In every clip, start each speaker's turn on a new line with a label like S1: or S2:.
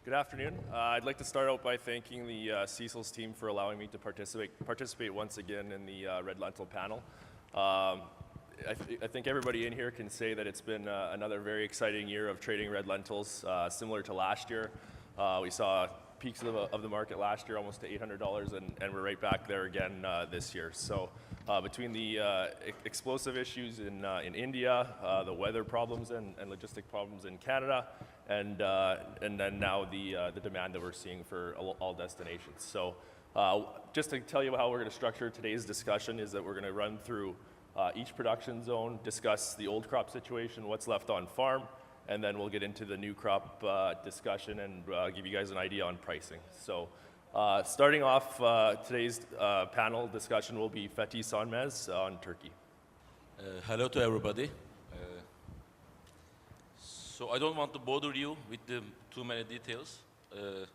S1: Good afternoon. I'd like to start out by thanking the Cecil's team for allowing me to participate once again in the Red Lentil panel. I think everybody in here can say that it's been another very exciting year of trading red lentils, similar to last year. We saw peaks of the market last year, almost to $800, and we're right back there again this year. So between the explosive issues in India, the weather problems and logistic problems in Canada, and then now the demand that we're seeing for all destinations. So just to tell you how we're going to structure today's discussion is that we're going to run through each production zone, discuss the old crop situation, what's left on farm, and then we'll get into the new crop discussion and give you guys an idea on pricing. So starting off today's panel discussion will be Fethi Sanmez on Turkey.
S2: Hello to everybody. So I don't want to bother you with too many details.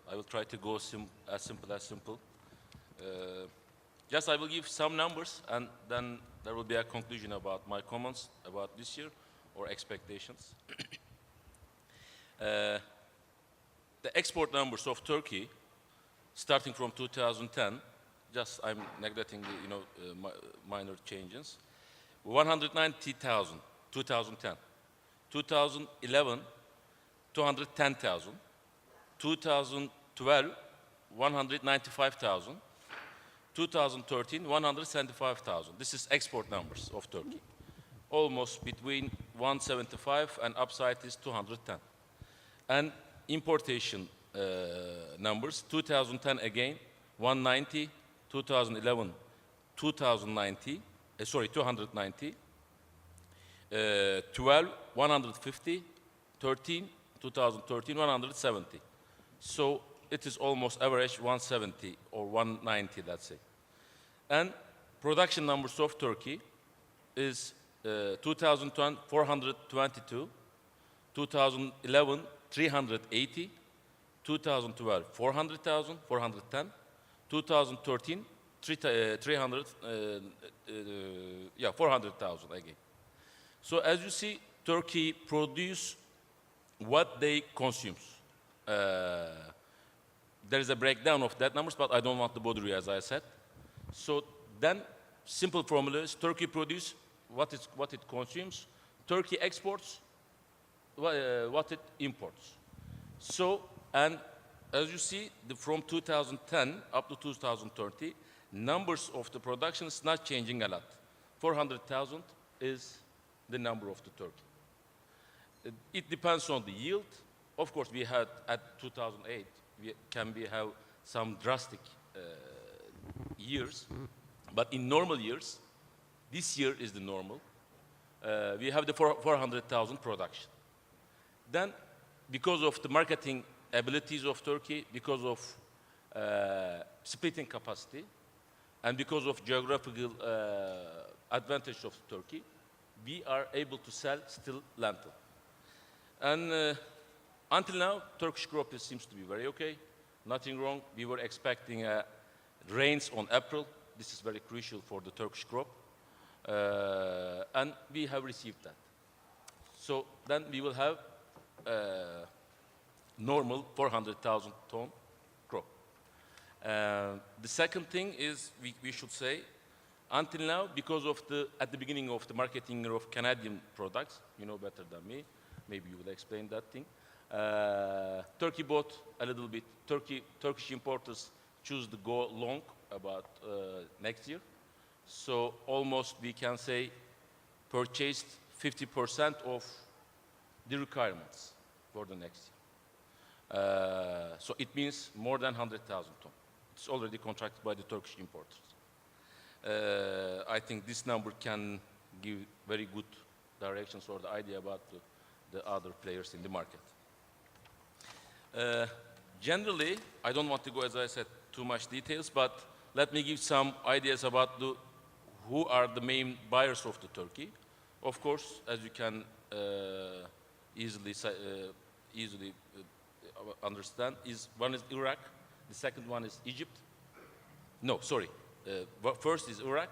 S2: I will try to go as simple as simple. Just I will give some numbers, and then there will be a conclusion about my comments about this year or expectations. The export numbers of Turkey, starting from 2010, just I'm neglecting the minor changes. 190,000, 2010. 2011, 210,000. 2012, 195,000. 2013, 175,000. This is export numbers of Turkey. Almost between 175 and upside is 210. And importation numbers, 2010 again, 190, 2011, 290, 12, 150, 13, 2013, 170. So it is almost average 170 or 190, let's say. And production numbers of Turkey is 2010, 422, 2011, 380, 2012, 400,000, 410, 2013, 400,000 again. So as you see, Turkey produce what they consumes. There is a breakdown of that numbers, but I don't want to bother you, as I said. So then, simple formula is Turkey produce what it consumes. Turkey exports what it imports. So, and as you see, from 2010 up to 2030, numbers of the production is not changing a lot. 400,000 is the number of the Turkey. It depends on the yield. Of course, we had at 2008, we have some drastic years, but in normal years, this year is the normal. We have the 400,000 production. Then, because of the marketing abilities of Turkey, because of splitting capacity, and because of geographical advantage of Turkey, we are able to sell still lentil. And until now, Turkish crop seems to be very okay. Nothing wrong. We were expecting rains on April. This is very crucial for the Turkish crop. And we have received that. So then we will have normal 400,000 ton crop. The second thing is we should say, until now, because of at the beginning of the marketing of Canadian products, you know better than me, maybe you will explain that thing. Turkey bought a little bit. Turkish importers choose to go long about next year. So almost we can say purchased 50% of the requirements for the next year. So it means more than 100,000 tons. It's already contracted by the Turkish importers. I think this number can give very good directions or the idea about the other players in the market. Generally, I don't want to go, as I said, too much details, but let me give some ideas about who are the main buyers of the Turkey. Of course, as you can easily understand, one is Iraq, the second one is Egypt. No, sorry. First is Iraq,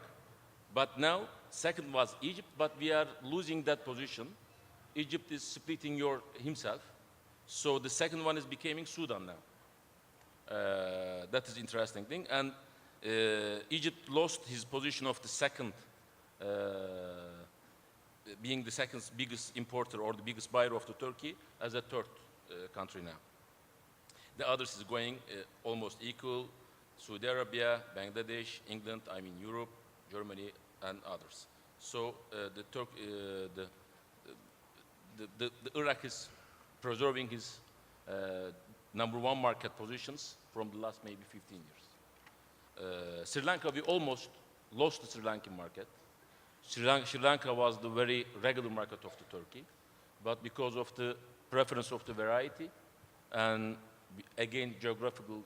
S2: but now second was Egypt, but we are losing that position. Egypt is splitting himself. So the second one is becoming Sudan now. That is interesting thing. And Egypt lost his position of the second, being the second biggest importer or the biggest buyer of the Turkey as a third country now. The others is going almost equal: Saudi Arabia, Bangladesh, England, I mean Europe, Germany, and others. So the Iraq is preserving his number one market positions from the last maybe 15 years. Sri Lanka, we almost lost the Sri Lankan market. Sri Lanka was the very regular market of the Turkey, but because of the preference of the variety and again geographical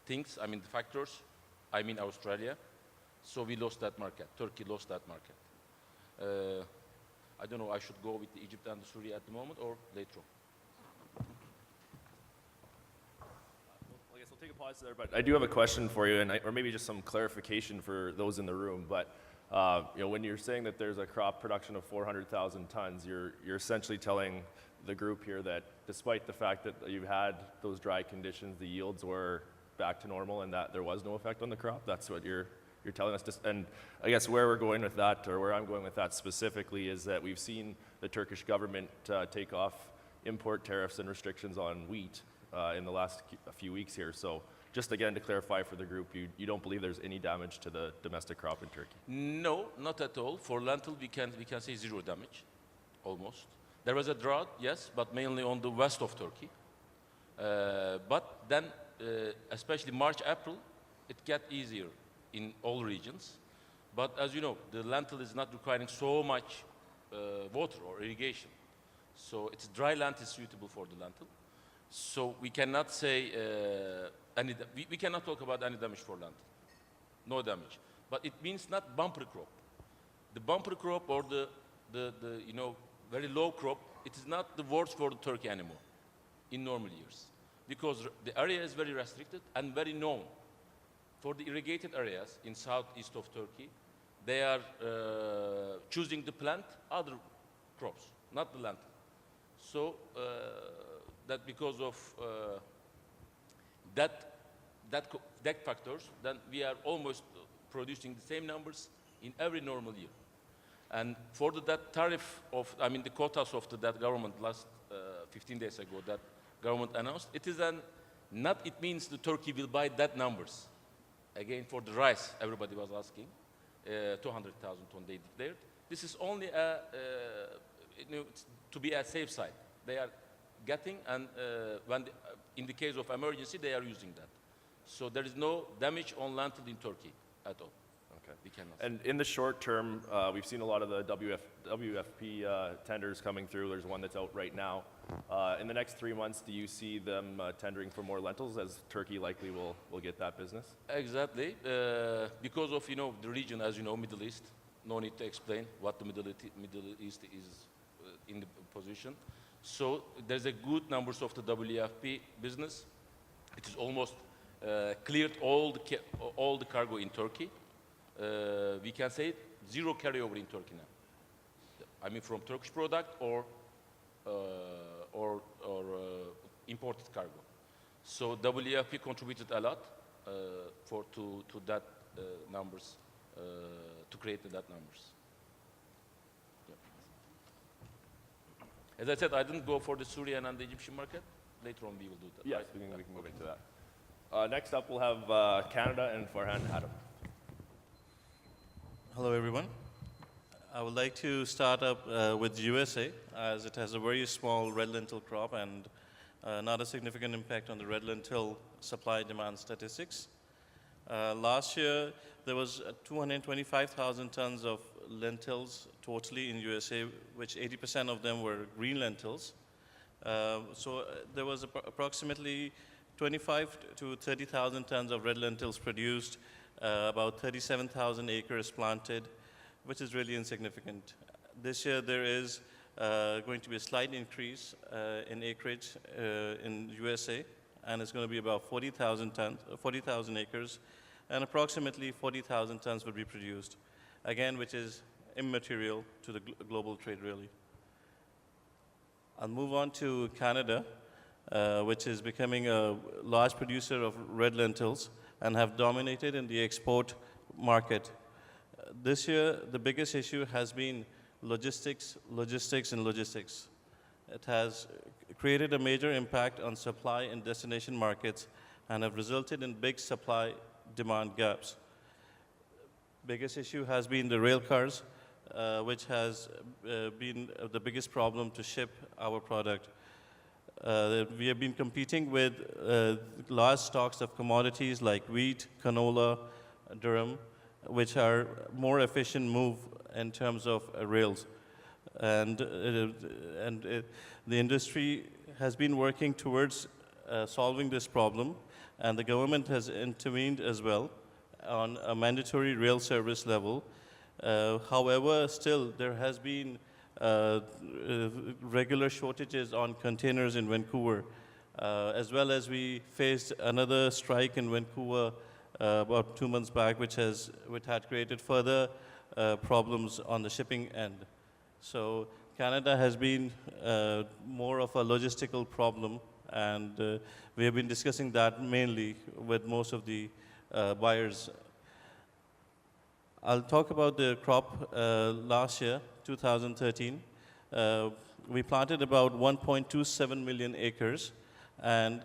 S2: things, I mean the factors, I mean Australia, so we lost that market. Turkey lost that market. I don't know, I should go with Egypt and Syria at the moment or later on.
S1: I guess we'll take a pause there, but I do have a question for you, or maybe just some clarification for those in the room. But when you're saying that there's a crop production of 400,000 tons, you're essentially telling the group here that despite the fact that you've had those dry conditions, the yields were back to normal and that there was no effect on the crop. That's what you're telling us. And I guess where we're going with that, or where I'm going with that specifically, is that we've seen the Turkish government take off import tariffs and restrictions on wheat in the last few weeks here. So just again to clarify for the group, you don't believe there's any damage to the domestic crop in Turkey?
S2: No, not at all. For lentil, we can say zero damage, almost. There was a drought, yes, but mainly on the west of Turkey. But then, especially March, April, it got easier in all regions. But as you know, the lentil is not requiring so much water or irrigation. So it's dry land is suitable for the lentil. So we cannot say we cannot talk about any damage for lentil. No damage. But it means not bumper crop. The bumper crop or the very low crop, it is not the worst for the Turkey anymore in normal years, because the area is very restricted and very known. For the irrigated areas in southeast of Turkey, they are choosing to plant other crops, not the lentil. So that because of that factors, then we are almost producing the same numbers in every normal year. And for that tariff of, the quotas of that government last 15 days ago, that government announced, it means the Turkey will buy that numbers. Again, for the rice, everybody was asking, 200,000 ton they declared. This is only to be a safe side. They are getting, and in the case of emergency, they are using that. So there is no damage on lentil in Turkey at all.
S1: Okay.
S2: We cannot.
S1: And in the short term, we've seen a lot of the WFP tenders coming through. There's one that's out right now. In the next 3 months, do you see them tendering for more lentils, as Turkey likely will get that business?
S2: Exactly. Because of the region, as you know, Middle East. No need to explain what the Middle East is in the position. So there's a good numbers of the WFP business. It is almost cleared all the cargo in Turkey. We can say zero carryover in Turkey now. From Turkish product or imported cargo. So WFP contributed a lot to that numbers, to create that numbers. Yeah. As I said, I didn't go for the Syrian and the Egyptian market. Later on, we will do that.
S1: Yes, right? we can move into that. Next up, we'll have Canada and Farhan Adam.
S3: Hello, everyone. I would like to start up with USA, as it has a very small red lentil crop and not a significant impact on the red lentil supply-demand statistics. Last year, there was 225,000 tons of lentils totally in USA, which 80% of them were green lentils. So there was approximately 25 to 30,000 tons of red lentils produced, about 37,000 acres planted, which is really insignificant. This year there is going to be a slight increase in acreage in USA, and it's going to be about 40,000 acres, and approximately 40,000 tons will be produced, again, which is immaterial to the global trade, really. I'll move on to Canada, which is becoming a large producer of red lentils and have dominated in the export market. This year, the biggest issue has been logistics, logistics, and logistics. It has created a major impact on supply and destination markets and have resulted in big supply-demand gaps. Biggest issue has been the rail cars, which has been the biggest problem to ship our product. We have been competing with large stocks of commodities like wheat, canola, durum, which are more efficient move in terms of rails. And the industry has been working towards solving this problem, and the government has intervened as well on a mandatory rail service level. However, still there has been regular shortages on containers in Vancouver, as well as we faced another strike in Vancouver about 2 months back, which had created further problems on the shipping end. So Canada has been more of a logistical problem, and we have been discussing that mainly with most of the buyers. I'll talk about the crop last year, 2013. We planted about 1.27 million acres and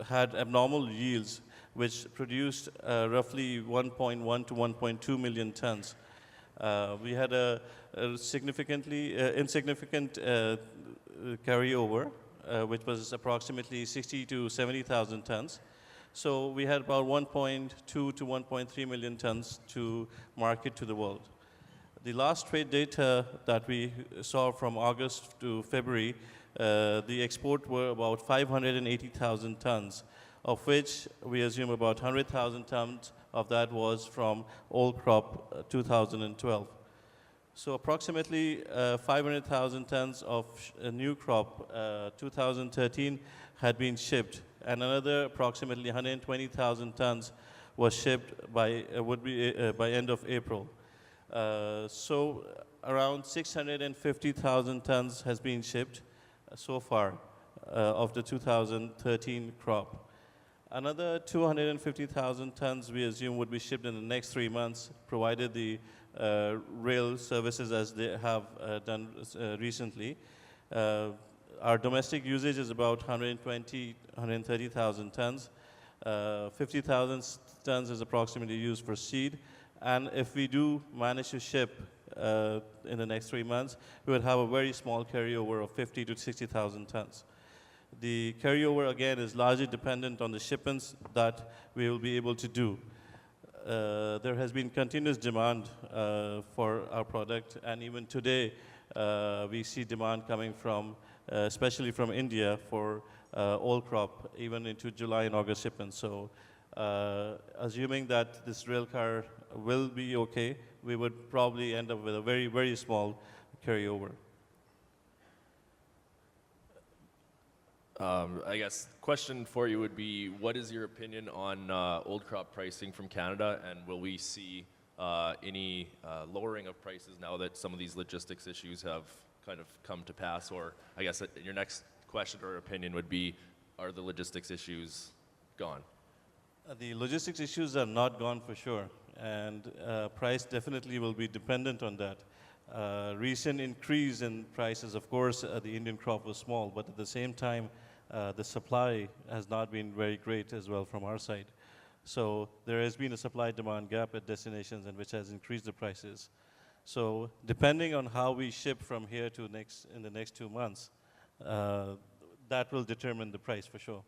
S3: had abnormal yields, which produced roughly 1.1 to 1.2 million tons. We had a significantly insignificant carryover, which was approximately 60 to 70,000 tons. So we had about 1.2 to 1.3 million tons to market to the world. The last trade data that we saw from August to February, the export were about 580,000 tons, of which we assume about 100,000 tons of that was from old crop 2012. So approximately 500,000 tons of new crop 2013 had been shipped, and another approximately 120,000 tons was shipped by by end of April. So around 650,000 tons has been shipped so far of the 2013 crop. Another 250,000 tons we assume would be shipped in the next 3 months, provided the rail services as they have done recently. Our domestic usage is about 130,000 tons. 50,000 tons is approximately used for seed. And if we do manage to ship in the next 3 months, we would have a very small carryover of 50 to 60,000 tons. The carryover, again, is largely dependent on the shipments that we will be able to do. There has been continuous demand for our product, and even today, we see demand coming from, especially from India, for old crop, even into July and August shipments. So, assuming that this rail car will be okay, we would probably end up with a very, very small carryover.
S1: I guess question for you would be, what is your opinion on old crop pricing from Canada, and will we see any lowering of prices now that some of these logistics issues have kind of come to pass? Or I guess your next question or opinion would be, are the logistics issues gone?
S3: The logistics issues are not gone for sure, and price definitely will be dependent on that. Recent increase in prices, of course, the Indian crop was small, but at the same time, the supply has not been very great as well from our side. So there has been a supply-demand gap at destinations, and which has increased the prices. So depending on how we ship from here to in the next 2 months, that will determine the price for sure.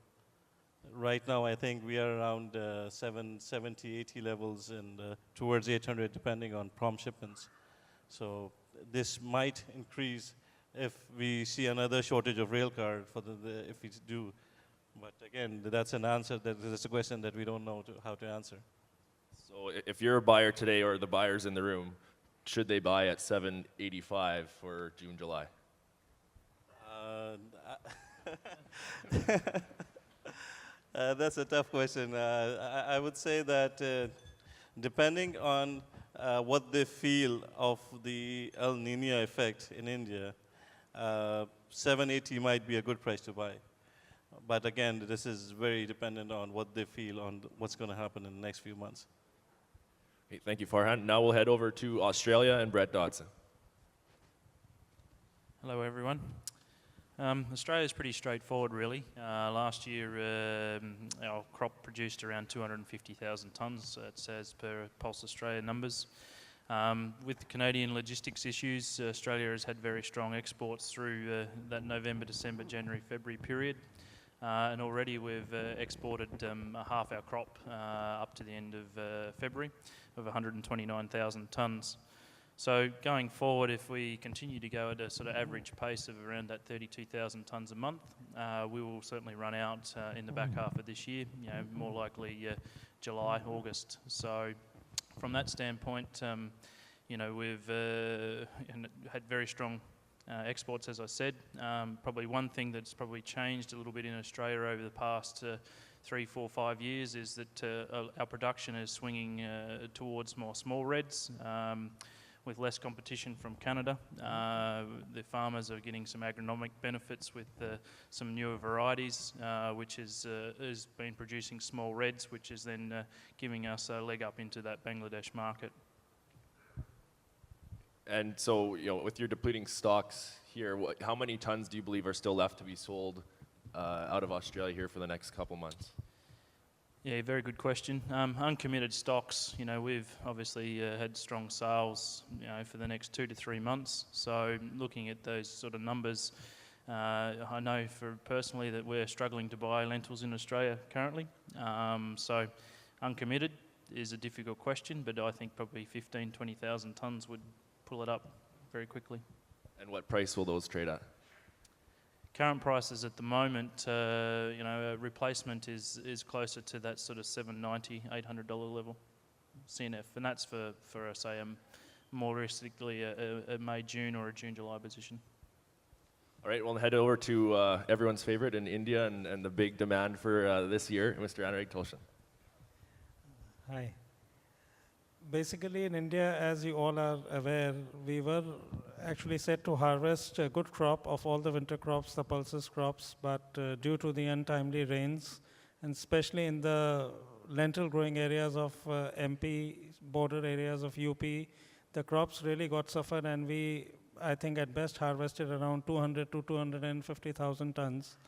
S3: Right now, I think we are around 770, 80 levels, and towards 800, depending on prompt shipments. So this might increase if we see another shortage of rail car if we do. But again, that's a question that we don't know how to answer.
S1: So if you're a buyer today, or the buyers in the room, should they buy at 785 for June, July?
S3: That's a tough question. I would say that depending on what they feel of the El Nino effect in India, 780 might be a good price to buy. But again, this is very dependent on what they feel on what's going to happen in the next few months.
S1: Okay, thank you, Farhan. Now we'll head over to Australia and Brett Dodson.
S4: Hello, everyone. Australia is pretty straightforward, really. Last year, our crop produced around 250,000 tonnes. That's as per Pulse Australia numbers. With the Canadian logistics issues, Australia has had very strong exports through that November, December, January, February period. And already we've exported half our crop up to the end of February of 129,000 tonnes. So going forward, if we continue to go at a sort of average pace of around that 32,000 tonnes a month, we will certainly run out in the back half of this year, more likely July, August. So from that standpoint, we've had very strong exports, as I said. Probably one thing that's probably changed a little bit in Australia over the past 3, 4, 5 years is that our production is swinging towards more small reds with less competition from Canada. The farmers are getting some agronomic benefits with some newer varieties, which has been producing small reds, which is then giving us a leg up into that Bangladesh market.
S1: And so, with your depleting stocks here, how many tons do you believe are still left to be sold out of Australia here for the next couple months?
S4: Yeah, very good question. Uncommitted stocks, we've obviously had strong sales, for the next 2 to 3 months. So looking at those sort of numbers, I know personally that we're struggling to buy lentils in Australia currently. So uncommitted is a difficult question, but I think probably 15, 20,000 tonnes would pull it up very quickly. And
S1: what price will those trade at?
S4: Current prices at the moment, a replacement is closer to that sort of $790, $800 level, CNF, and that's for say, more realistically a May, June or a June, July position.
S1: All right, we'll head over to everyone's favorite in India and the big demand for this year, Mr. Anurag Toshan.
S5: Hi. Basically, in India, as you all are aware, we were actually set to harvest a good crop of all the winter crops, the pulses crops, but due to the untimely rains, and especially in the lentil growing areas of MP, border areas of UP, the crops really got suffered, and we, I think, at best harvested around 200 to 250,000 tons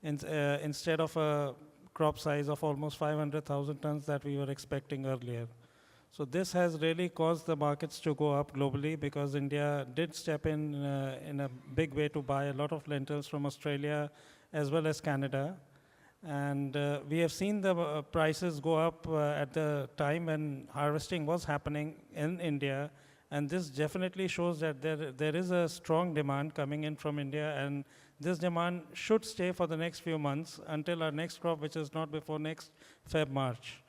S5: instead of a crop size of almost 500,000 tons that we were expecting earlier. So this has really caused the markets to go up globally because India did step in a big way to buy a lot of lentils from Australia as well as Canada. And we have seen the prices go up at the time when harvesting was happening in India. And this definitely shows that there is a strong demand coming in from India. And this demand should stay for the next few months until our next crop, which is not before next March.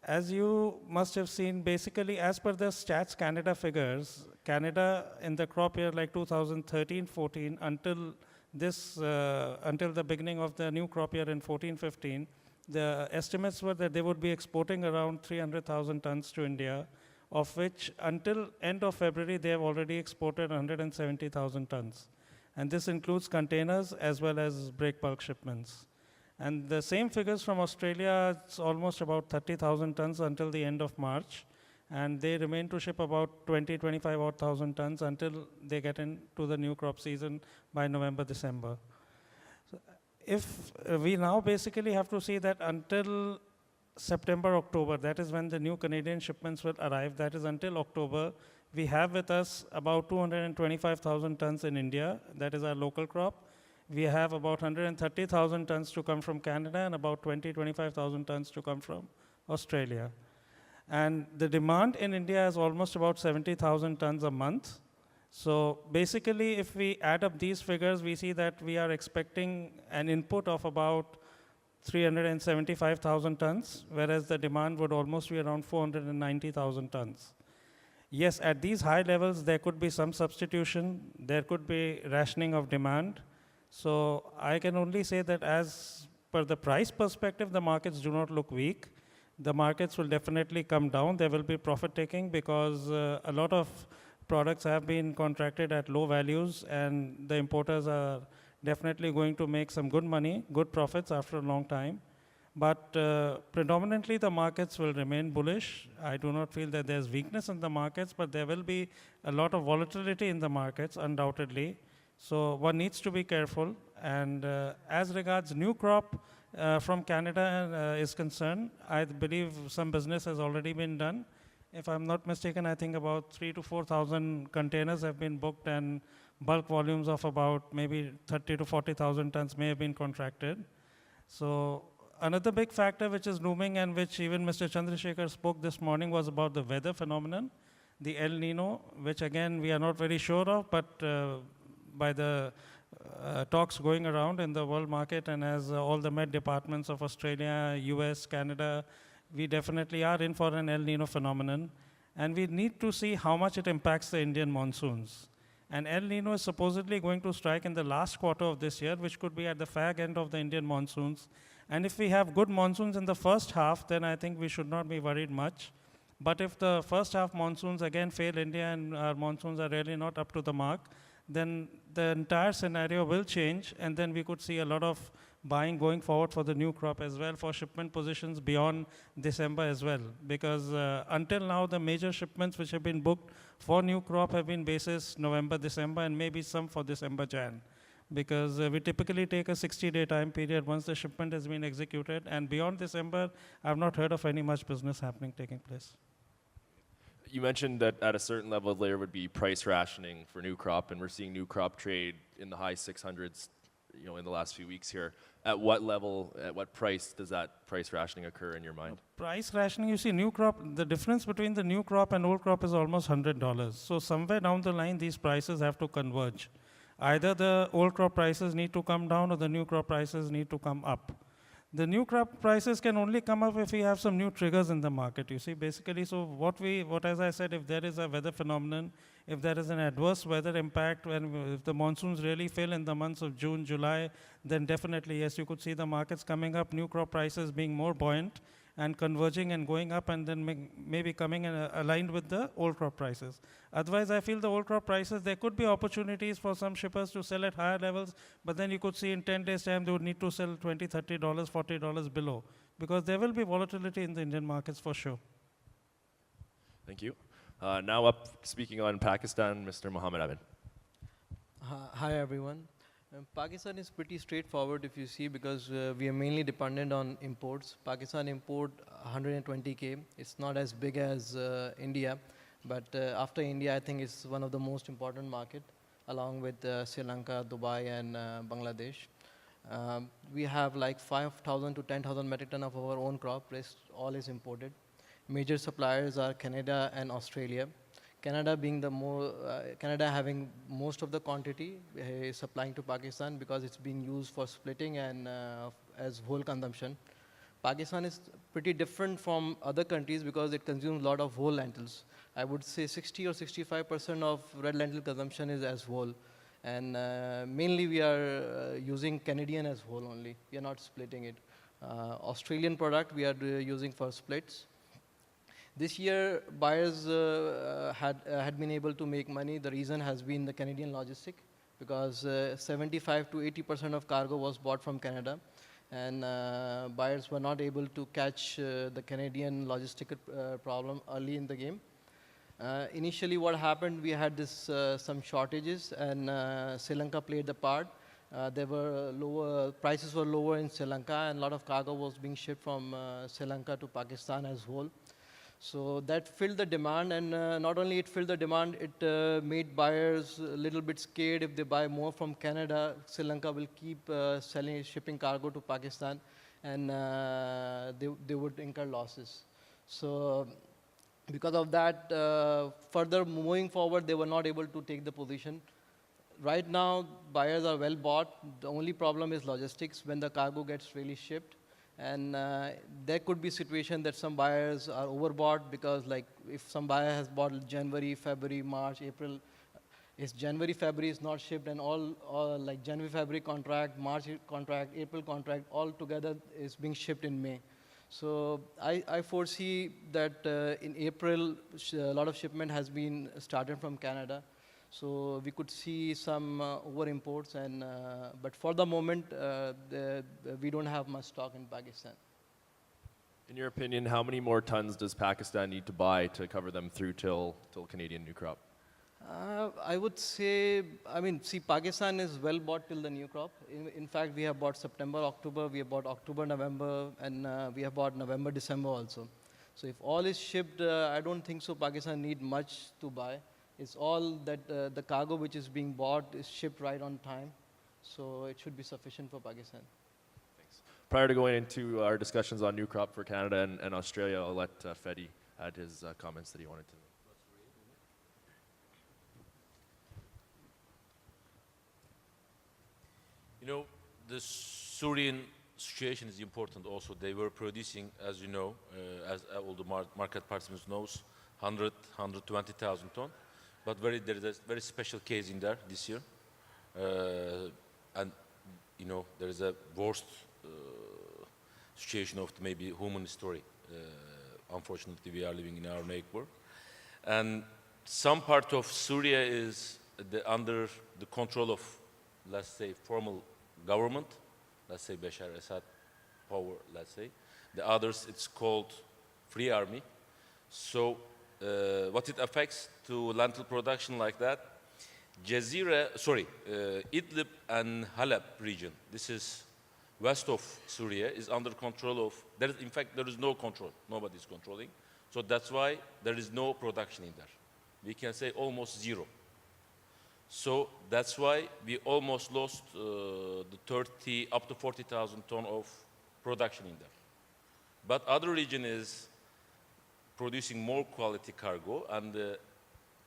S5: As you must have seen, basically, as per the Stats Canada figures, Canada in the crop year like 2013-14 until the beginning of the new crop year in 14-15, the estimates were that they would be exporting around 300,000 tons to India, of which until end of February, they have already exported 170,000 tons. And this includes containers as well as break bulk shipments. And the same figures from Australia, it's almost about 30,000 tons until the end of March. And they remain to ship about 25,000 tons until they get into the new crop season by November, December. So if we now basically have to see that until September, October, that is when the new Canadian shipments will arrive, that is until October, we have with us about 225,000 tons in India, that is our local crop. We have about 130,000 tons to come from Canada and about 25,000 tons to come from Australia. And the demand in India is almost about 70,000 tons a month. So basically, if we add up these figures, we see that we are expecting an input of about 375,000 tons, whereas the demand would almost be around 490,000 tons. Yes, at these high levels, there could be some substitution. There could be rationing of demand. So I can only say that as per the price perspective, the markets do not look weak. The markets will definitely come down. There will be profit taking because a lot of products have been contracted at low values, and the importers are definitely going to make some good money, good profits after a long time. But predominantly, the markets will remain bullish. I do not feel that there's weakness in the markets, but there will be a lot of volatility in the markets, undoubtedly. So one needs to be careful. And as regards new crop from Canada is concerned, I believe some business has already been done. If I'm not mistaken, I think about 3,000 to 4,000 containers have been booked, and bulk volumes of about maybe 30 to 40,000 tons may have been contracted. So another big factor which is looming, and which even Mr. Chandrasekhar spoke this morning, was about the weather phenomenon, the El Nino, which again we are not very sure of, but by the talks going around in the world market, and as all the Met departments of Australia, US, Canada, we definitely are in for an El Nino phenomenon. And we need to see how much it impacts the Indian monsoons. And El Nino is supposedly going to strike in the last quarter of this year, which could be at the fag end of the Indian monsoons. And if we have good monsoons in the first half, then I think we should not be worried much. But if the first half monsoons again fail India, and our monsoons are really not up to the mark, then the entire scenario will change, and then we could see a lot of buying going forward for the new crop as well, for shipment positions beyond December as well. Because until now, the major shipments which have been booked for new crop have been basis November, December, and maybe some for December, Jan. Because we typically take a 60-day time period once the shipment has been executed, and beyond December, I've not heard of any much business taking place.
S1: You mentioned that at a certain level there would be price rationing for new crop, and we're seeing new crop trade in the high 600s, in the last few weeks here. At what level, at what price does that price rationing occur in your mind?
S5: Price rationing, you see, new crop, the difference between the new crop and old crop is almost $100. So somewhere down the line, these prices have to converge. Either the old crop prices need to come down, or the new crop prices need to come up. The new crop prices can only come up if we have some new triggers in the market, you see, basically. So as I said, if there is a weather phenomenon, if there is an adverse weather impact, if the monsoons really fail in the months of June, July, then definitely, yes, you could see the markets coming up, new crop prices being more buoyant and converging and going up, and then maybe coming in aligned with the old crop prices. Otherwise, I feel the old crop prices, there could be opportunities for some shippers to sell at higher levels, but then you could see in 10 days' time, they would need to sell $20, $30, $40 below, because there will be volatility in the Indian markets for sure.
S1: Thank you. Now up speaking on Pakistan, Mr. Mohammed Amin.
S6: Hi everyone. Pakistan is pretty straightforward if you see, because we are mainly dependent on imports. Pakistan import 120K. It's not as big as India, but after India, I think it's one of the most important market, along with Sri Lanka, Dubai, and Bangladesh. We have like 5,000 to 10,000 metric ton of our own crop. Rest all is imported. Major suppliers are Canada and Australia. Canada being Canada having most of the quantity is supplying to Pakistan, because it's being used for splitting and as whole consumption. Pakistan is pretty different from other countries because it consumes a lot of whole lentils. I would say 60 or 65% of red lentil consumption is as whole. And mainly we are using Canadian as whole only. We are not splitting it. Australian product we are using for splits. This year, buyers had been able to make money. The reason has been the Canadian logistic, because 75 to 80% of cargo was bought from Canada, and buyers were not able to catch the Canadian logistic problem early in the game. Initially, what happened, we had some shortages, and Sri Lanka played the part. There were prices were lower in Sri Lanka, and a lot of cargo was being shipped from Sri Lanka to Pakistan as whole. So that filled the demand, and not only it filled the demand, it made buyers a little bit scared. If they buy more from Canada, Sri Lanka will keep shipping cargo to Pakistan, and they would incur losses. So because of that, further moving forward, they were not able to take the position. Right now, buyers are well bought. The only problem is logistics, when the cargo gets really shipped. And there could be situation that some buyers are overbought, because like if some buyer has bought January, February, March, April, if January, February is not shipped, and all like January, February contract, March contract, April contract, all together is being shipped in May. So I foresee that in April, a lot of shipment has been started from Canada. So we could see some over imports, but for the moment, we don't have much stock in Pakistan.
S1: In your opinion, how many more tons does Pakistan need to buy to cover them through till Canadian new crop?
S6: I would say, I mean, see, Pakistan is well bought till the new crop. In fact, we have bought September, October, we have bought October, November, and we have bought November, December also. So if all is shipped, I don't think so Pakistan need much to buy. It's all that the cargo which is being bought is shipped right on time. So it should be sufficient for Pakistan.
S1: Prior to going into our discussions on new crop for Canada and Australia, I'll let Fedi add his comments that he wanted to.
S2: You know, the Syrian situation is important also. They were producing, as you know, as all the market participants knows, 120,000 ton. But there is a very special case in there this year. And, you know, there is a worst situation of maybe human story. Unfortunately, we are living in our neighbor. And some part of Syria is under the control of, let's say, formal government, let's say Bashar Assad power, let's say. The others, it's called Free Army. So what it affects to lentil production like that, Idlib and Halab region, this is west of Syria, is under control of, in fact, there is no control, nobody is controlling. So that's why there is no production in there. We can say almost zero. So that's why we almost lost the 30 up to 40,000 ton of production in there. But other region is producing more quality cargo, and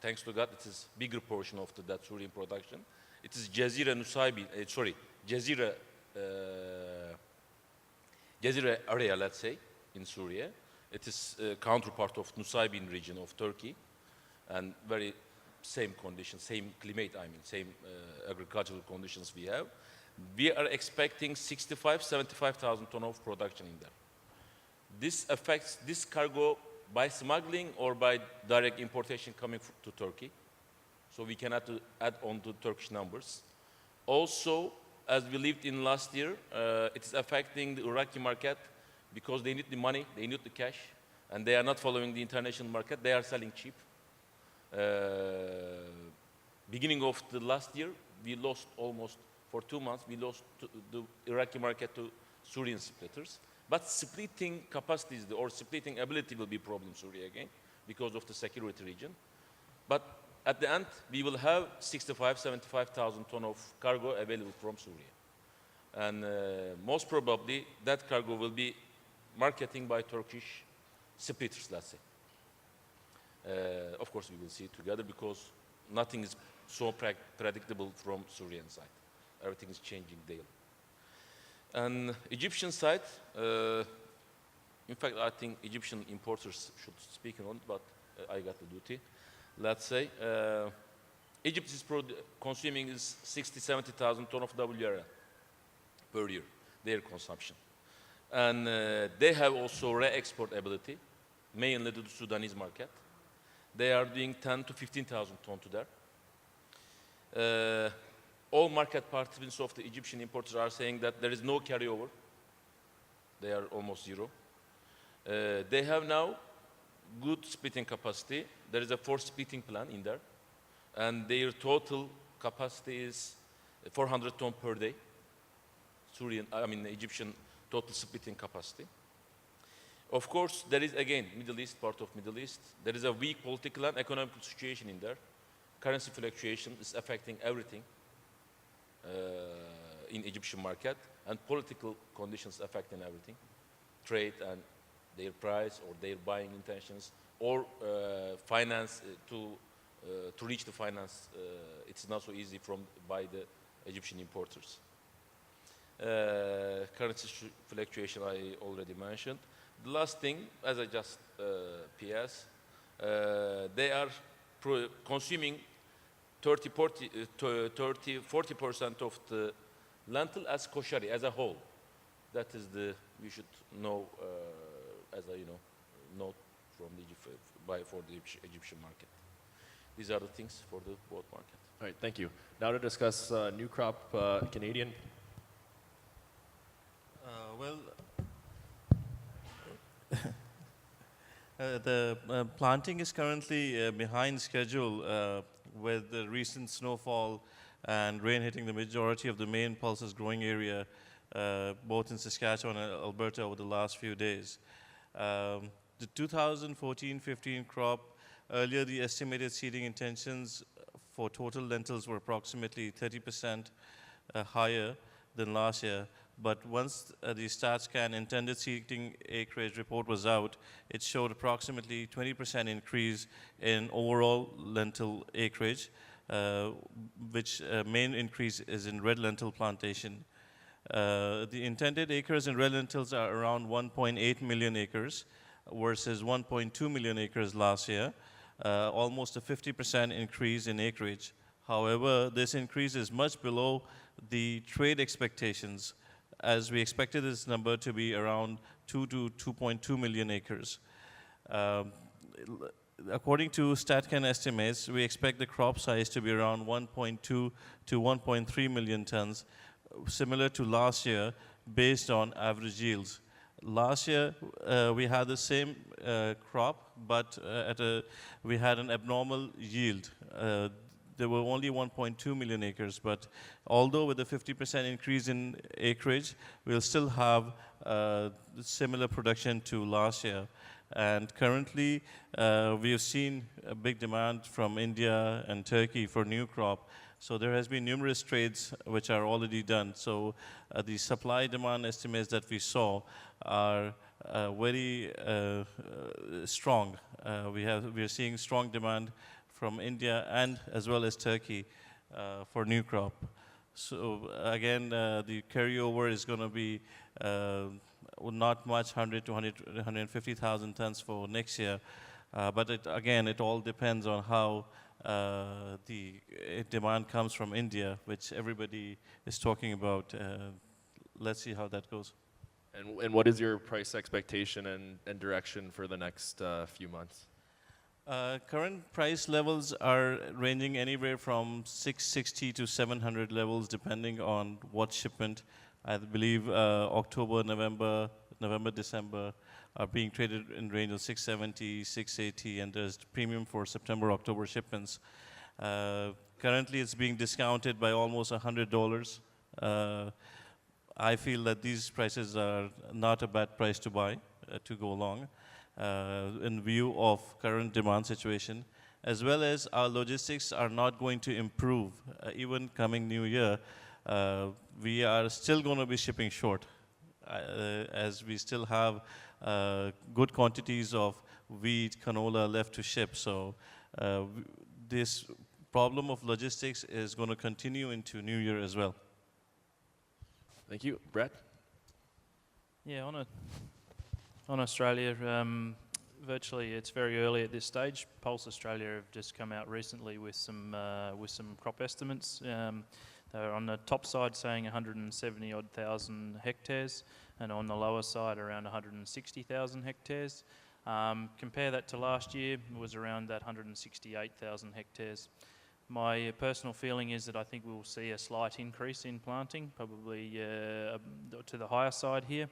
S2: thanks to God, it is bigger portion of that Syrian production. It is Jazira area, let's say, in Syria. It is a counterpart of Nusaybin region of Turkey, and very same conditions, same climate, I mean, same agricultural conditions we have. We are expecting 75,000 ton of production in there. This affects this cargo by smuggling or by direct importation coming to Turkey. So we cannot add on to Turkish numbers. Also, as we lived in last year, it is affecting the Iraqi market because they need the money, they need the cash, and they are not following the international market. They are selling cheap. Beginning of the last year, we lost almost, for 2 months, we lost the Iraqi market to Syrian splitters. But splitting capacities or splitting ability will be a problem Syria again because of the security region. But at the end, we will have 75,000 ton of cargo available from Syria. And most probably, that cargo will be marketing by Turkish splitters, let's say. Of course, we will see it together because nothing is so predictable from Syrian side. Everything is changing daily. And Egyptian side, in fact, I think Egyptian importers should speak on it, but I got the duty. Let's say Egypt is consuming is 70,000 ton of WRL per year, their consumption. And they have also re-export ability, mainly to the Sudanese market. They are doing 10 to 15,000 ton to there. All market participants of the Egyptian importers are saying that there is no carryover. They are almost zero. They have now good splitting capacity. There is a 4 splitting plant in there. And their total capacity is 400 ton per day. Egyptian total splitting capacity. Of course, there is again Middle East, part of Middle East. There is a weak political and economic situation in there. Currency fluctuation is affecting everything in Egyptian market, and political conditions affecting everything. Trade and their price or their buying intentions, or finance to reach the finance. It's not so easy by the Egyptian importers. Currency fluctuation I already mentioned. The last thing, as I just PS, they are consuming 40% of the lentil as koshari, as a whole. That is we should know as a note from the for the Egyptian market. These are the things for the both market.
S1: All right, thank you. Now to discuss new crop Canadian.
S3: Well, the planting is currently behind schedule with the recent snowfall and rain hitting the majority of the main pulses growing area, both in Saskatchewan and Alberta over the last few days. The 2014-15 crop, earlier the estimated seeding intentions for total lentils were approximately 30% higher than last year. But once the StatsCan intended seeding acreage report was out, it showed approximately 20% increase in overall lentil acreage, which main increase is in red lentil plantation. The intended acres in red lentils are around 1.8 million acres versus 1.2 million acres last year, almost a 50% increase in acreage. However, this increase is much below the trade expectations, as we expected this number to be around 2 to 2.2 million acres. According to StatCan estimates, we expect the crop size to be around 1.2 to 1.3 million tons, similar to last year, based on average yields. Last year, we had the same crop, but we had an abnormal yield. There were only 1.2 million acres, but although with a 50% increase in acreage, we'll still have similar production to last year. And currently, we have seen a big demand from India and Turkey for new crop. So there has been numerous trades which are already done. So the supply-demand estimates that we saw are very strong. We are seeing strong demand from India and as well as Turkey for new crop. So again, the carryover is going to be not much, 100 to 150,000 tons for next year. But again, it all depends on how the demand comes from India, which everybody is talking about. Let's see how that goes.
S1: And what is your price expectation and direction for the next few months?
S3: Current price levels are ranging anywhere from 660 to 700 levels, depending on what shipment. I believe October, November, December are being traded in range of 670, 680, and there's premium for September, October shipments. Currently, it's being discounted by almost $100. I feel that these prices are not a bad price to buy, to go along, in view of current demand situation, as well as our logistics are not going to improve. Even coming new year, we are still going to be shipping short, as we still have good quantities of wheat, canola left to ship. So this problem of logistics is going to continue into new year as well.
S1: Thank you. Brett?
S4: Yeah, on Australia, virtually it's very early at this stage. Pulse Australia have just come out recently with some crop estimates. They're on the top side saying 170 odd thousand hectares, and on the lower side around 160,000 hectares. Compare that to last year, it was around that 168,000 hectares. My personal feeling is that I think we'll see a slight increase in planting, probably to the higher side here.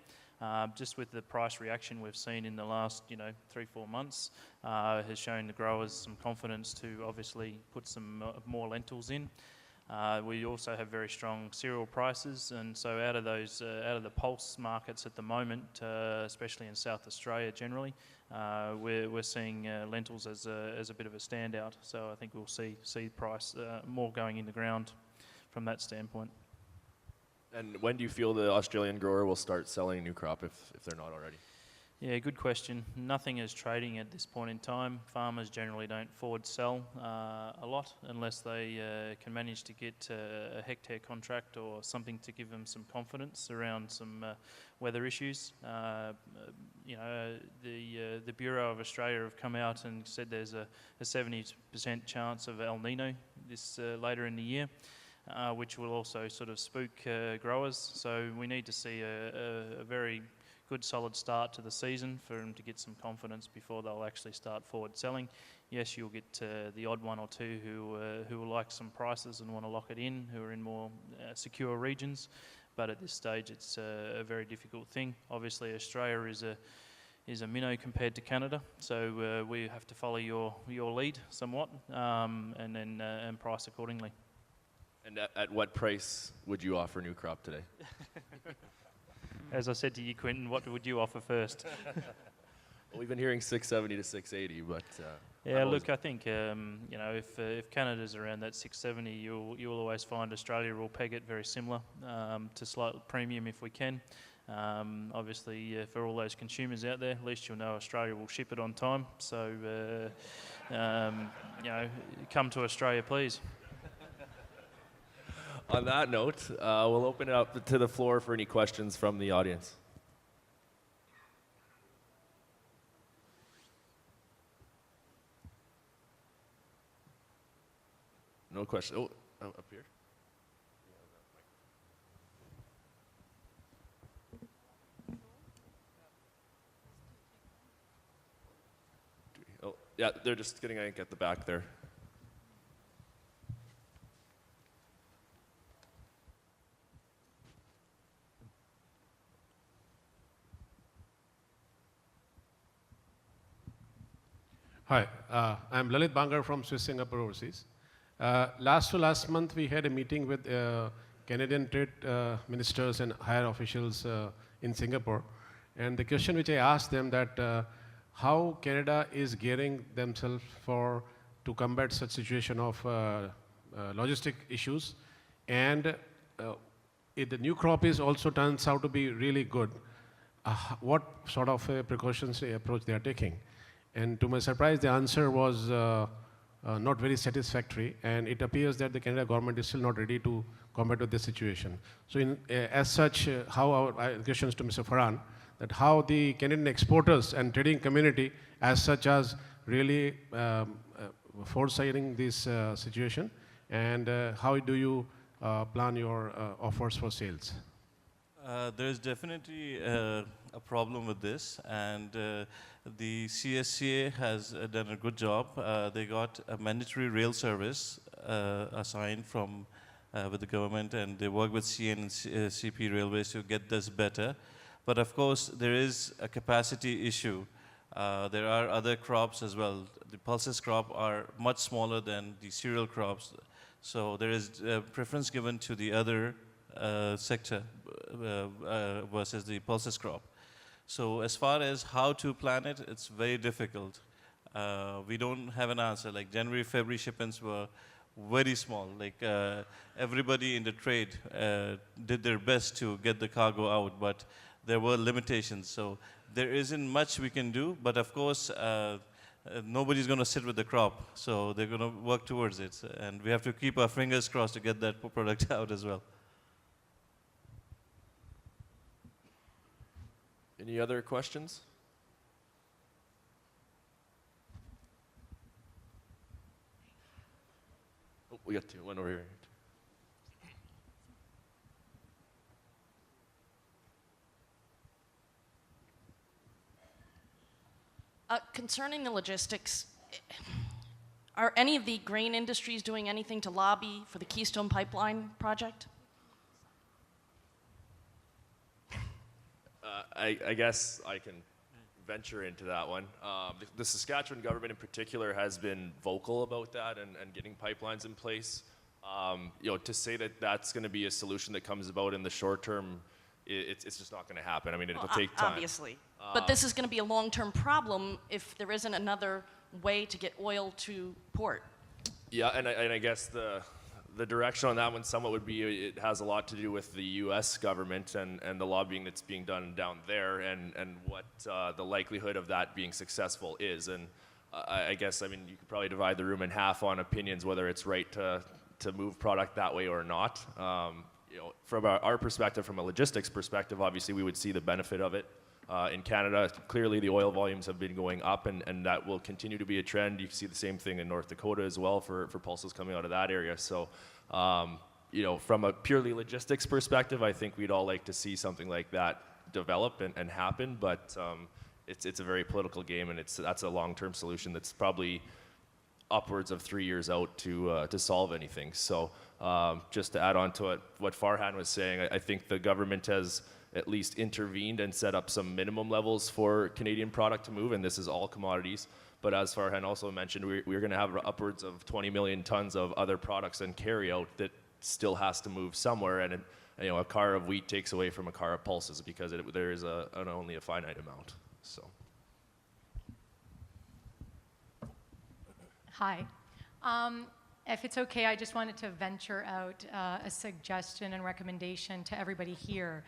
S4: Just with the price reaction we've seen in the last 3-4 months, has shown the growers some confidence to obviously put some more lentils in. We also have very strong cereal prices, and so out of the pulse markets at the moment, especially in South Australia generally, we're seeing lentils as a bit of a standout. So I think we'll see price more going in the ground from that standpoint.
S1: And when do you feel the Australian grower will start selling new crop if they're not already?
S4: Yeah, good question. Nothing is trading at this point in time. Farmers generally don't forward sell a lot unless they can manage to get a hectare contract or something to give them some confidence around some weather issues. The Bureau of Australia have come out and said there's a 70% chance of El Nino this later in the year. Which will also sort of spook growers. So we need to see a very good solid start to the season for them to get some confidence before they'll actually start forward selling. Yes, you'll get the odd one or two who will like some prices and want to lock it in, who are in more secure regions. But at this stage, it's a very difficult thing. Obviously, Australia is a minnow compared to Canada, so we have to follow your lead somewhat, and then and price accordingly.
S1: And at what price would you offer new crop today?
S4: As I said to you, Quentin, what would you offer first?
S1: Well, we've been hearing 670 to 680, but
S4: Yeah, look, I think you know, if Canada's around that 670, you'll always find Australia will peg it very similar to slight premium if we can. Obviously, for all those consumers out there, at least you'll know Australia will ship it on time. So, you know, come to Australia, please.
S1: On that note, we'll open it up to the floor for any questions from the audience. No question. Oh, up here. Oh, yeah, they're just getting ink at the back there.
S7: Hi, I'm Lalit Bangar from Swiss Singapore Overseas. Last month, we had a meeting with Canadian trade ministers and higher officials in Singapore. And the question which I asked them that how Canada is gearing themselves to combat such situation of logistic issues. And if the new crop is also turns out to be really good, what sort of precautions approach they are taking? And to my surprise, the answer was not very satisfactory, and it appears that the Canada government is still not ready to combat with this situation. So as such, how our questions to Mr. Farhan, that how the Canadian exporters and trading community as such as really foresighting this situation, and how do you plan your offers for sales?
S3: There is definitely a problem with this, and the CSCA has done a good job. They got a mandatory rail service assigned from with the government, and they work with CN and CP Railways to get this better. But of course, there is a capacity issue. There are other crops as well. The pulses crop are much smaller than the cereal crops, so there is preference given to the other sector versus the pulses crop. So as far as how to plan it, it's very difficult. We don't have an answer. Like January, February shipments were very small. Like everybody in the trade did their best to get the cargo out, but there were limitations. So there isn't much we can do, but of course, nobody's going to sit with the crop. So they're going to work towards it. And we have to keep our fingers crossed to get that product out as well.
S1: Any other questions? Oh, we got two. One over here.
S8: Concerning the logistics, are any of the grain industries doing anything to lobby for the Keystone Pipeline project?
S1: I guess I can venture into that one. The Saskatchewan government in particular has been vocal about that and getting pipelines in place. You know, to say that that's going to be a solution that comes about in the short term, it's just not going to happen. I mean, it'll take time.
S8: Obviously. But this is going to be a long-term problem if there isn't another way to get oil to port.
S1: Yeah, and I guess the direction on that one somewhat would be it has a lot to do with the U.S. government and the lobbying that's being done down there and what the likelihood of that being successful is. And I guess, I mean, you could probably divide the room in half on opinions whether it's right to move product that way or not. You know, from our perspective, from a logistics perspective, obviously we would see the benefit of it. In Canada, clearly the oil volumes have been going up, and that will continue to be a trend. You see the same thing in North Dakota as well for pulses coming out of that area. So, you know, from a purely logistics perspective, I think we'd all like to see something like that develop and happen, but it's a very political game, and that's a long-term solution that's probably upwards of 3 years out to solve anything. So just to add on to what Farhan was saying, I think the government has at least intervened and set up some minimum levels for Canadian product to move, and this is all commodities. But as Farhan also mentioned, we're going to have upwards of 20 million tons of other products and carry-out that still has to move somewhere, and a car of wheat takes away from a car of pulses because there is only a finite amount. So.
S9: Hi. If it's okay, I just wanted to venture out a suggestion and recommendation to everybody here,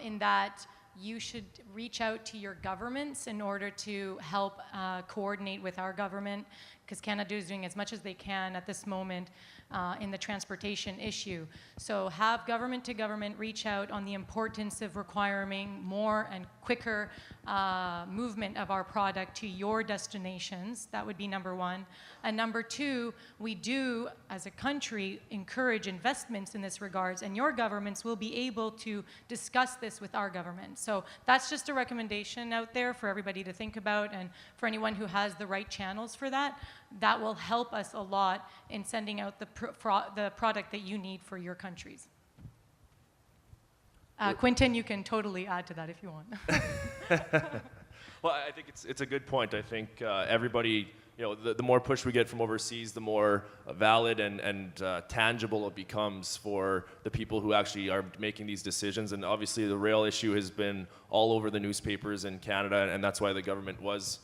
S9: in that you should reach out to your governments in order to help coordinate with our government, because Canada is doing as much as they can at this moment in the transportation issue. So have government to government reach out on the importance of requiring more and quicker movement of our product to your destinations. That would be number one. And number two, we do, as a country, encourage investments in this regards, and your governments will be able to discuss this with our government. So that's just a recommendation out there for everybody to think about, and for anyone who has the right channels for that, that will help us a lot in sending out the product that you need for your countries. Quinton, you can totally add to that if you want.
S1: Well, I think it's a good point. I think everybody, the more push we get from overseas, the more valid and tangible it becomes for the people who actually are making these decisions. And obviously the rail issue has been all over the newspapers in Canada, and that's why the government was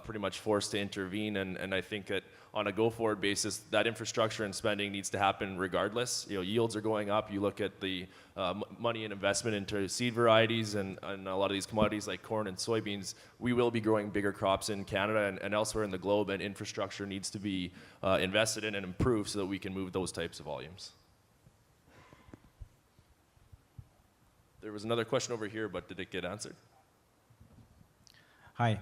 S1: pretty much forced to intervene. And I think that on a go-forward basis, that infrastructure and spending needs to happen regardless. Yields are going up. You look at the money and investment into seed varieties and a lot of these commodities like corn and soybeans. We will be growing bigger crops in Canada and elsewhere in the globe, and infrastructure needs to be invested in and improved so that we can move those types of volumes. There was another question over here, but did it get answered?
S10: Hi.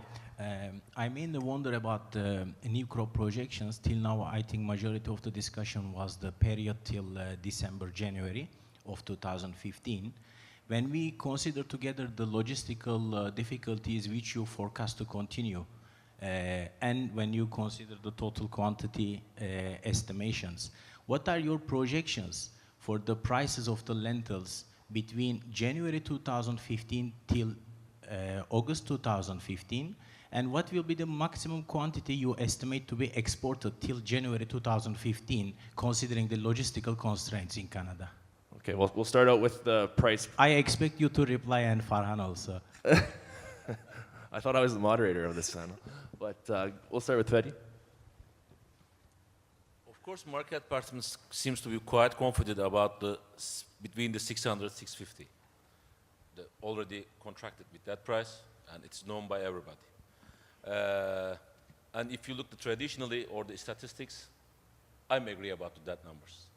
S10: I mainly wonder about the new crop projections. Till now, I think majority of the discussion was the period till December, January of 2015. When we consider together the logistical difficulties which you forecast to continue, and when you consider the total quantity estimations, what are your projections for the prices of the lentils between January 2015 till August 2015, and what will be the maximum quantity you estimate to be exported till January 2015, considering the logistical constraints in Canada?
S1: Okay, well, we'll start out with the price.
S10: I expect you to reply, and Farhan also.
S1: I thought I was the moderator of this panel, but we'll start with Fedi.
S2: Of course, market participants seems to be quite confident about between the 600 650. They're already contracted with that price, and it's known by everybody. And if you look traditionally or the statistics, I'm agree about that numbers.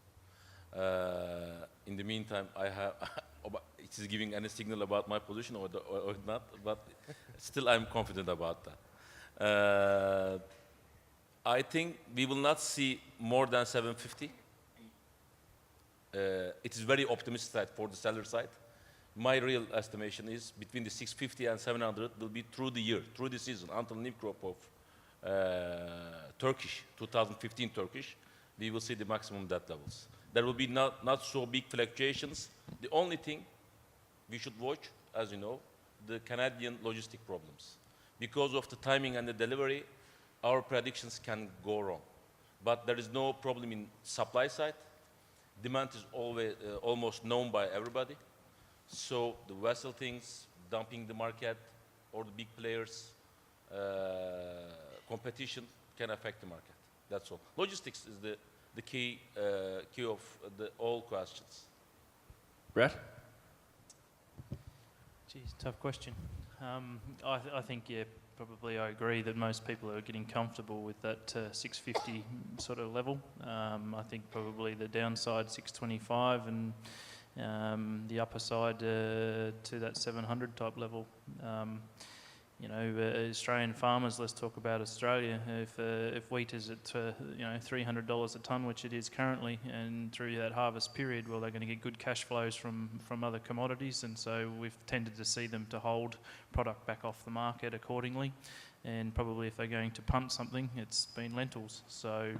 S2: In the meantime, it is giving any signal about my position or not, but still I'm confident about that. I think we will not see more than 750. It is very optimistic for the seller side. My real estimation is between the 650 and 700 will be through the year, through the season, until new crop of Turkish, 2015 Turkish, we will see the maximum debt levels. There will be not so big fluctuations. The only thing we should watch, as you know, the Canadian logistic problems. Because of the timing and the delivery, our predictions can go wrong. But there is no problem in supply side. Demand is always almost known by everybody. So the vessel things, dumping the market, or the big players, competition can affect the market. That's all. Logistics is the key of all questions.
S1: Brett?
S4: Geez, tough question. I think, yeah, probably I agree that most people are getting comfortable with that 650 sort of level. I think probably the downside 625 and the upper side to that 700 type level. Australian farmers, let's talk about Australia. If wheat is at $300 a tonne, which it is currently, and through that harvest period, well, they're going to get good cash flows from other commodities, and so we've tended to see them to hold product back off the market accordingly. And probably if they're going to punt something, it's been lentils. So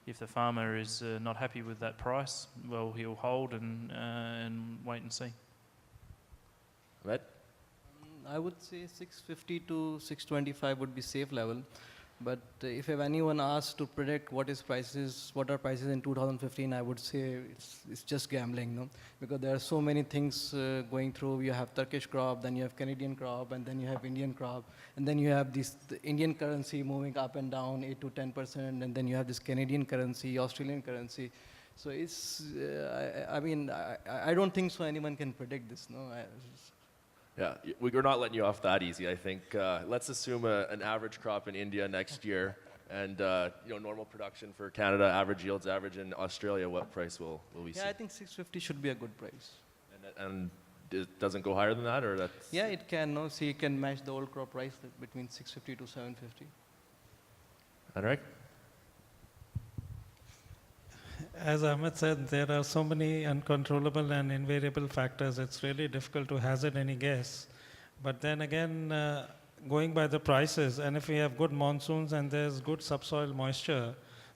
S4: if the farmer is not happy with that price, well, he'll hold and wait and see.
S1: Right?
S6: I would say 650 to 625 would be safe level. But if anyone asks to predict what are prices in 2015, I would say it's just gambling, no? Because there are so many things going through. You have Turkish crop, then you have Canadian crop, and then you have Indian crop, and then you have the Indian currency moving up and down 8 to 10%, and then you have this Canadian currency, Australian currency. So it's, I don't think so anyone can predict this, no?
S1: Yeah, we're not letting you off that easy, I think. Let's assume an average crop in India next year and normal production for Canada, average yields, average in Australia. What price will we see?
S6: Yeah, I think 650 should be a good price.
S1: And it doesn't go higher than that, or that's?
S6: Yeah, it can. No, see, it can match the old crop price between 650 to 750.
S1: Anurag?
S5: As Ahmed said, there are so many uncontrollable and invariable factors. It's really difficult to hazard any guess. But then again, going by the prices, and if we have good monsoons and there's good subsoil moisture,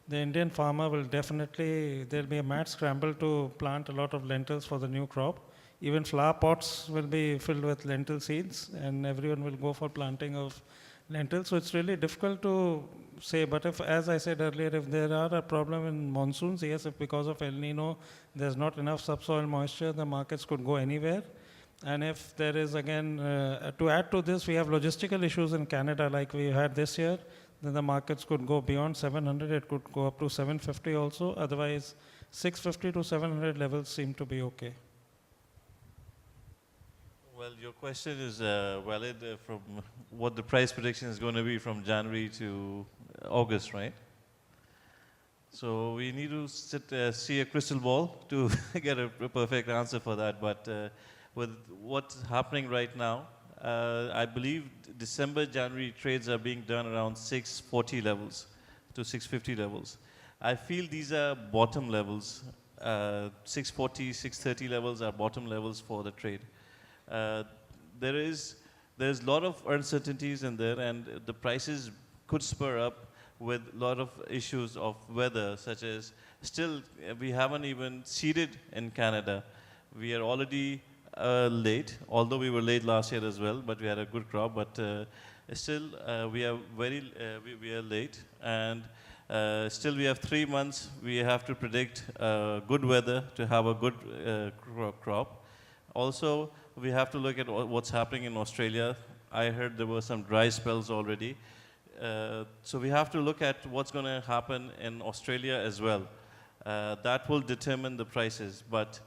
S5: the Indian farmer will definitely, there'll be a mad scramble to plant a lot of lentils for the new crop. Even flower pots will be filled with lentil seeds, and everyone will go for planting of lentils. So it's really difficult to say, but if, as I said earlier, if there are a problem in monsoons, yes, if because of El Nino there's not enough subsoil moisture, the markets could go anywhere. And if there is, again, to add to this, we have logistical issues in Canada like we had this year, then the markets could go beyond 700, it could go up to 750 also. Otherwise, 650 to 700 levels seem to be okay.
S3: Well, your question is valid from what the price prediction is going to be from January to August, right? So we need to see a crystal ball to get a perfect answer for that. But with what's happening right now, I believe December, January trades are being done around 640 levels to 650 levels. I feel these are bottom levels. 640, 630 levels are bottom levels for the trade. There's a lot of uncertainties in there, and the prices could spur up with a lot of issues of weather, such as still we haven't even seeded in Canada. We are already late, although we were late last year as well, but we had a good crop. But still, we are we are late, and still we have 3 months. We have to predict good weather to have a good crop. Also, we have to look at what's happening in Australia. I heard there were some dry spells already. So we have to look at what's going to happen in Australia as well. That will determine the prices. But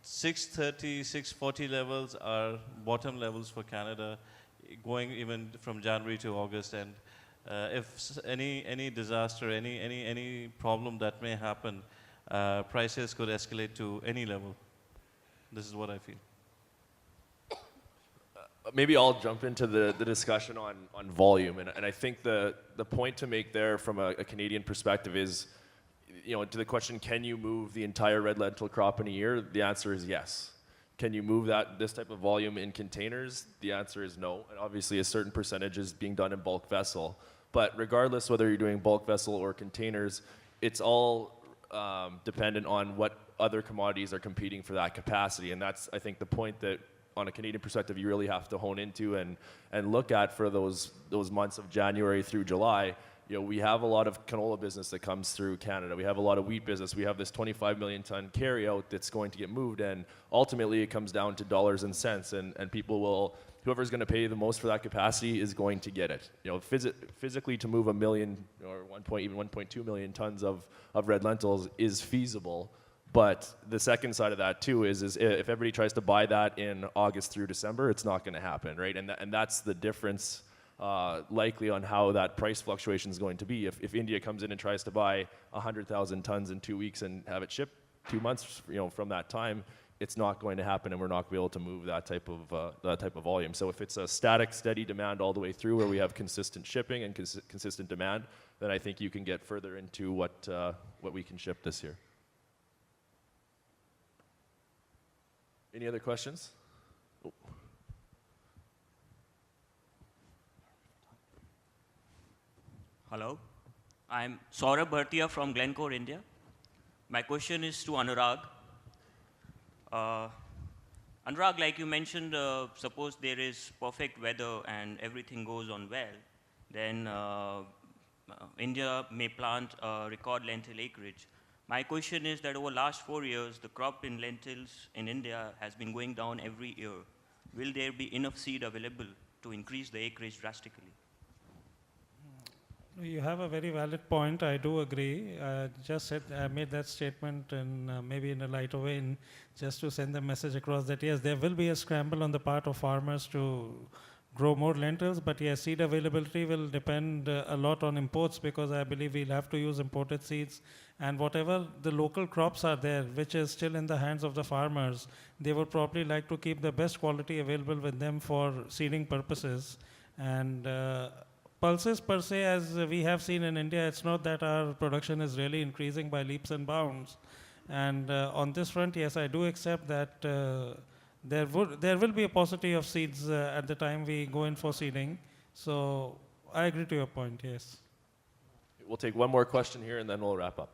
S3: 630, 640 levels are bottom levels for Canada, going even from January to August. And if any disaster, any problem that may happen, prices could escalate to any level. This is what I feel.
S1: Maybe I'll jump into the discussion on volume, and I think the point to make there from a Canadian perspective is, to the question, can you move the entire red lentil crop in a year? The answer is yes. Can you move this type of volume in containers? The answer is no. And obviously, a certain percentage is being done in bulk vessel. But regardless whether you're doing bulk vessel or containers, it's all dependent on what other commodities are competing for that capacity. And that's, I think, the point that on a Canadian perspective you really have to hone into and look at for those months of January through July. We have a lot of canola business that comes through Canada. We have a lot of wheat business. We have this 25 million ton carryout that's going to get moved, and ultimately it comes down to dollars and cents, and people will, whoever's going to pay the most for that capacity is going to get it. Physically to move 1 million or even 1.2 million tons of red lentils is feasible. But the second side of that too is if everybody tries to buy that in August through December, it's not going to happen, right? And that's the difference likely on how that price fluctuation is going to be. If India comes in and tries to buy 100,000 tons in 2 weeks and have it shipped 2 months, from that time, it's not going to happen, and we're not going to be able to move that type of volume. So if it's a static, steady demand all the way through, where we have consistent shipping and consistent demand, then I think you can get further into what we can ship this year. Any other questions? Oh.
S11: Hello, I'm Saurabh Bhartia from Glencore, India. My question is to Anurag. Anurag, like you mentioned, suppose there is perfect weather and everything goes on well, then India may plant record lentil acreage. My question is that over the last 4 years, the crop in lentils in India has been going down every year. Will there be enough seed available to increase the acreage drastically?
S5: You have a very valid point. I do agree. I made that statement in maybe in a lighter way, just to send the message across that yes, there will be a scramble on the part of farmers to grow more lentils, but yes, seed availability will depend a lot on imports, because I believe we'll have to use imported seeds, and whatever the local crops are there, which is still in the hands of the farmers, they would probably like to keep the best quality available with them for seeding purposes. And pulses per se, as we have seen in India, it's not that our production is really increasing by leaps and bounds. And on this front, yes, I do accept that there will be a paucity of seeds at the time we go in for seeding. So I agree to your point, yes.
S1: We'll take one more question here, and then we'll wrap up.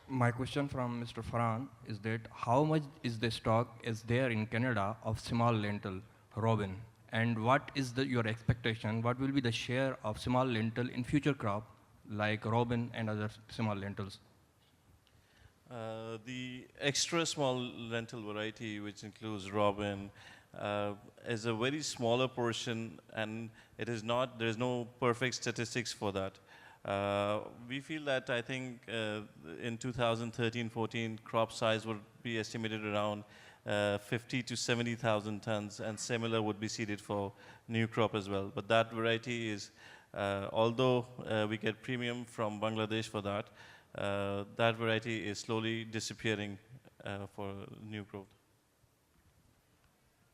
S12: My question from Mr. Farhan is that how much is the stock is there in Canada of small lentil, Robin? And what is your expectation? What will be the share of small lentil in future crop, like Robin and other small lentils?
S3: The extra small lentil variety, which includes Robin, is a very smaller portion, and it is not. There is no perfect statistics for that. We feel that I think in 2013-14, crop size would be estimated around 50 to 70,000 tons, and similar would be seeded for new crop as well. But that variety is, although we get premium from Bangladesh for that, that variety is slowly disappearing for new growth.